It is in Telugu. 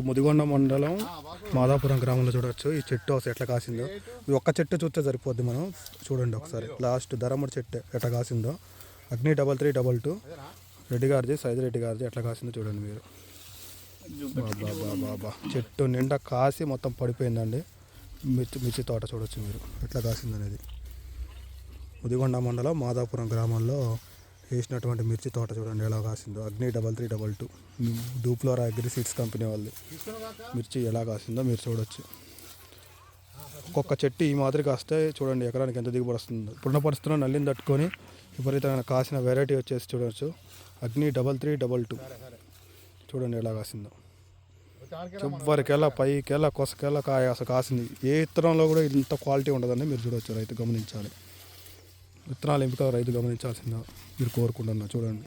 ముదిగొండ మండలం మాదాపురం గ్రామంలో చూడవచ్చు ఈ చెట్టు అసలు ఎట్లా కాసిందో. ఈ ఒక్క చెట్టు చూస్తే సరిపోద్ది. మనం చూడండి ఒకసారి లాస్ట్ ధరముడి చెట్టు ఎట్లా కాసిందో. అగ్ని 3322 రెడ్డి గారిది, సైజు రెడ్డి గారిది ఎట్లా కాసిందో చూడండి మీరు. బాబా చెట్టు నిండా కాసి మొత్తం పడిపోయిందండి. మిర్చి తోట చూడవచ్చు మీరు ఎట్లా కాసిందనేది. ముదిగొండ మండలం మాదాపురం గ్రామంలో వేసినటువంటి మిర్చి తోట చూడండి ఎలా కాసిందో. అగ్ని 3322 డూప్లోరా అగ్రి సీడ్స్ కంపెనీ వాళ్ళు మిర్చి ఎలా కాసిందో మీరు చూడవచ్చు. ఒక్కొక్క చెట్టు ఈ మాదిరి కాస్తే చూడండి ఎకరానికి ఎంత దిగుబడి వస్తుందో. ఇప్పుడున్న పరిస్థితుల్లో నల్లిని తట్టుకొని విపరీతమైన కాసిన వెరైటీ వచ్చేసి చూడవచ్చు. అగ్ని 3322 చూడండి ఎలా కాసిందో. చివరికెళ్ళా పైకెళ్ళా కొసకెళ్ళా కాయ అసలు కాసింది. ఏ విత్తనంలో కూడా ఇంత క్వాలిటీ ఉండదని మీరు చూడవచ్చు. రైతు గమనించాలి. విత్తనాలు ఎంపిక రైతు గమనించాల్సిందా మీరు కోరుకుంటున్నా. చూడండి.